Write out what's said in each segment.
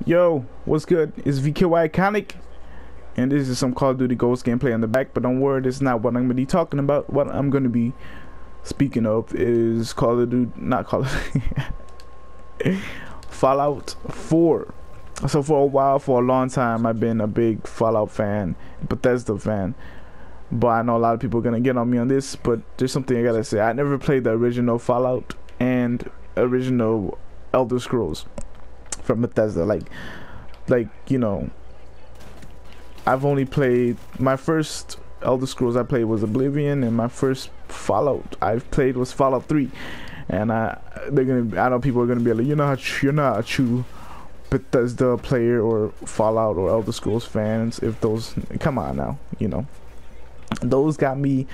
Yo, what's good? It's VKY Iconic, and this is some Call of Duty Ghost gameplay on the back. But don't worry, this is not what I'm going to be talking about. What I'm going to be speaking of is Call of Duty, not Call of Duty, Fallout 4. So for a while, for a long time, I've been a big Fallout fan, Bethesda fan. But I know a lot of people are going to get on me on this, but there's something I got to say. I never played the original Fallout and original Elder Scrolls from Bethesda. Like you know, I've only played, my first Elder Scrolls I played was Oblivion, and my first Fallout I played was Fallout 3. And I know people are gonna be like, you're not a true Bethesda player or Fallout or Elder Scrolls fans if those, come on now, you know, those got me,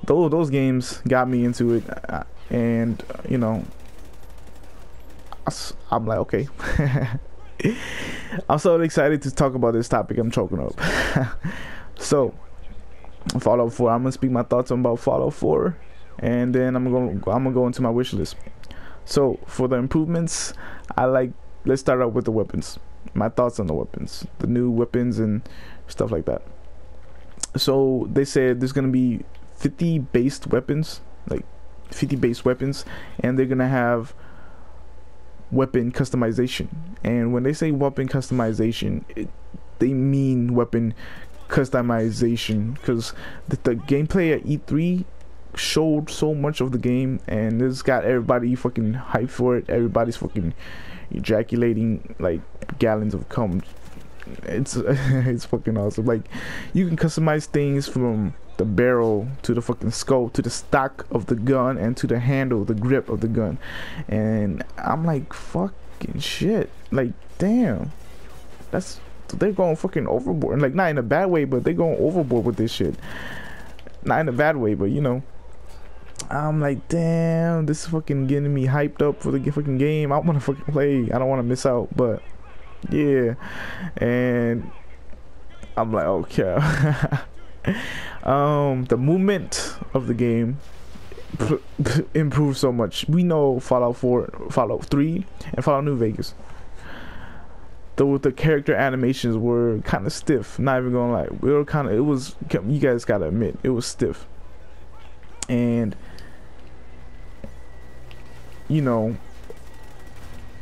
those games got me into it, and you know, I'm like, okay. I'm so excited to talk about this topic. I'm choking up. So Fallout 4, I'm gonna speak my thoughts about Fallout 4, and then I'm gonna go into my wish list. So for the improvements, let's start out with the weapons. My thoughts on the weapons, the new weapons and stuff like that. So they said there's gonna be 50 based weapons, like 50 base weapons, and they're gonna have weapon customization. And when they say weapon customization, they mean weapon customization, because the gameplay at E3 showed so much of the game, and this got everybody fucking hyped for it. Everybody's fucking ejaculating like gallons of cum. It's it's fucking awesome. Like, you can customize things from the barrel to the fucking scope to the stock of the gun and to the handle, the grip of the gun. And I'm like, fucking shit, like, damn, they're going fucking overboard. Like, not in a bad way, but they're going overboard with this shit. Not in a bad way, but you know, I'm like, damn, this is fucking getting me hyped up for the fucking game. I want to fucking play. I don't want to miss out. But yeah, and I'm like, okay. The movement of the game improved so much. We know Fallout 4, Fallout 3, and Fallout New Vegas, the character animations were kind of stiff. Not even gonna lie, it was, you guys gotta admit, it was stiff. And you know,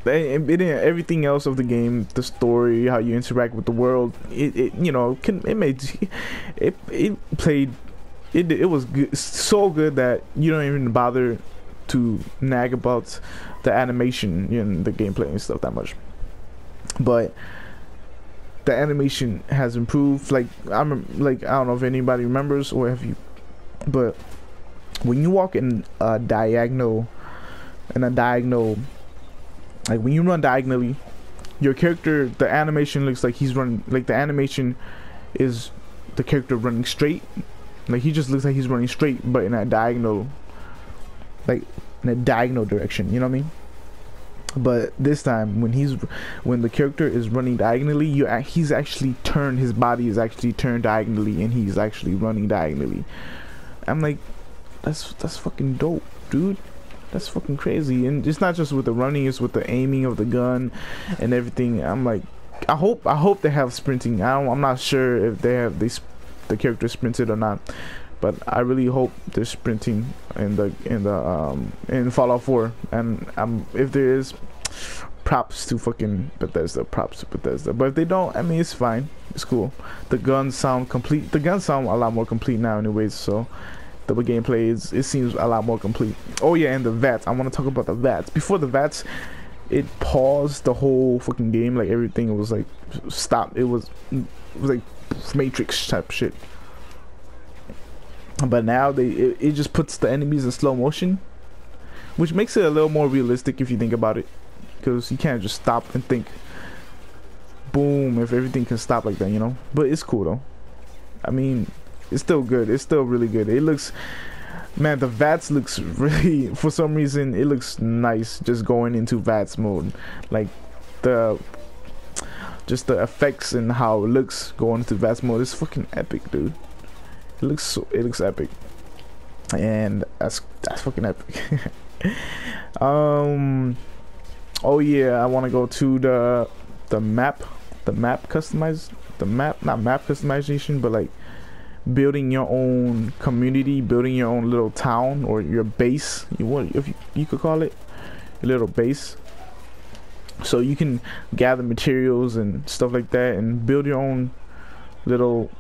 everything else of the game, the story, how you interact with the world, it was good, so good that you don't even bother to nag about the animation in the gameplay and stuff that much. But the animation has improved. Like, I don't know if anybody remembers, or have you, but when you walk in a diagonal, like when you run diagonally, your character, the animation looks like he's running, like the animation is the character running straight. Like, he just looks like he's running straight, but in a diagonal, like in a diagonal direction, you know what I mean? But this time, when the character is running diagonally, he's actually turned, his body is actually turned diagonally, and he's actually running diagonally. I'm like, that's fucking dope, dude. That's fucking crazy. And it's not just with the running, it's with the aiming of the gun and everything. I'm like, I hope they have sprinting. I'm not sure if the character sprinted or not, but I really hope there's sprinting in Fallout 4. And if there is, props to fucking Bethesda, but if they don't, I mean, it's fine, it's cool. The guns sound complete. The guns sound a lot more complete now anyways, so the gameplay it seems a lot more complete. Oh yeah, and the VATS, I want to talk about the VATS. Before the VATS, it paused the whole fucking game. Like, everything was like stopped. It was like Matrix type shit. But now it just puts the enemies in slow motion, which makes it a little more realistic if you think about it, because you can't just stop and think, boom, if everything can stop like that, you know. But it's cool though. I mean, it's still good. It's still really good. It looks, man, the VATS looks really, for some reason, it looks nice just going into VATS mode. Like, just the effects and how it looks going into VATS mode is fucking epic, dude. It looks epic, and that's fucking epic. Oh yeah, I want to go to the map customize, not map customization, but like building your own community, building your own little town or your base. If you could call it a little base, so you can gather materials and stuff like that and build your own little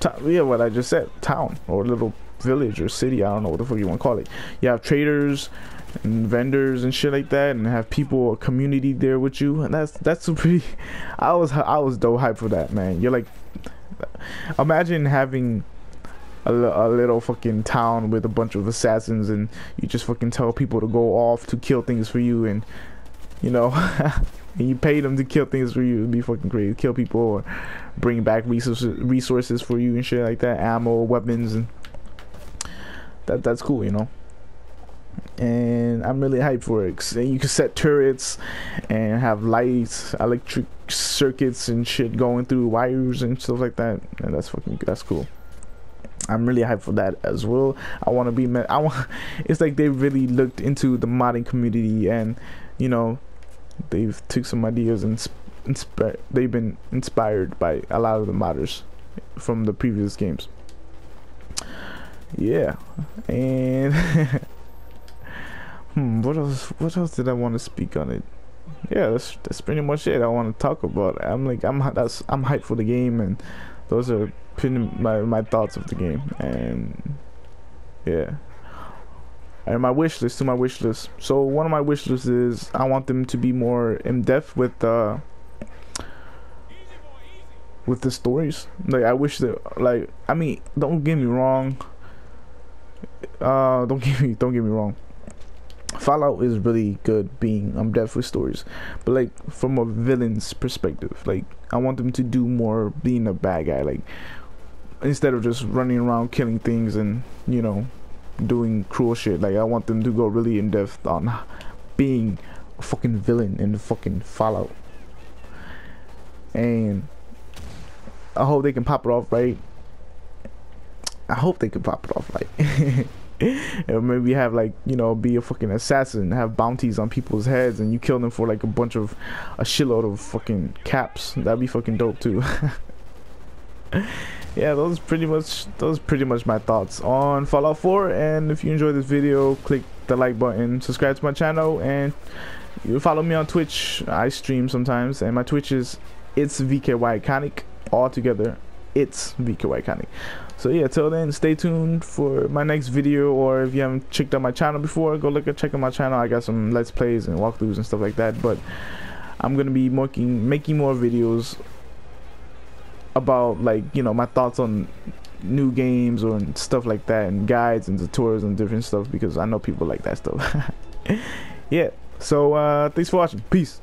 what I just said, town or little village or city. I don't know what the fuck you want to call it. You have traders and vendors and shit like that, and have people, a community there with you, and that's a pretty. I was dope hype for that, man. You're like, imagine having a little fucking town with a bunch of assassins, and you just fucking tell people to go off to kill things for you, and you know, and you pay them to kill things for you. It'd be fucking crazy. Kill people or bring back resources for you and shit like that, ammo, weapons, and that's cool, you know. And I'm really hyped for it. And you can set turrets and have lights, electric circuits and shit going through wires and stuff like that, and that's cool. I'm really hyped for that as well. It's like they really looked into the modding community, and you know, they've took some ideas and they've been inspired by a lot of the modders from the previous games. Yeah, and what else did I want to speak on it? Yeah, that's pretty much it I want to talk about. I'm hyped for the game, and those are pretty my thoughts of the game. And yeah, and my wish list. So one of my wish lists is I want them to be more in depth with the stories. Like, I wish that, like, I mean, don't get me wrong. Don't get me wrong. Fallout is really good being depth with stories, but like from a villain's perspective, like I want them to do more being a bad guy, like instead of just running around killing things and, you know, doing cruel shit. Like, I want them to go really in depth on being a fucking villain in the fucking Fallout, and I hope they can pop it off right. And maybe have, like, you know, be a fucking assassin, have bounties on people's heads, and you kill them for like a shitload of fucking caps. That'd be fucking dope too. Yeah, those pretty much my thoughts on Fallout 4. And if you enjoyed this video, click the like button, subscribe to my channel, and you follow me on Twitch. I stream sometimes, and my Twitch is it's VKY Iconic, all together. It's VKY Iconic. So yeah, till then, stay tuned for my next video, or if you haven't checked out my channel before, go check out my channel. I got some let's plays and walkthroughs and stuff like that, but I'm gonna be making more videos about, like, you know, my thoughts on new games or stuff like that, and guides and tutorials and different stuff, because I know people like that stuff. Yeah, so thanks for watching. Peace.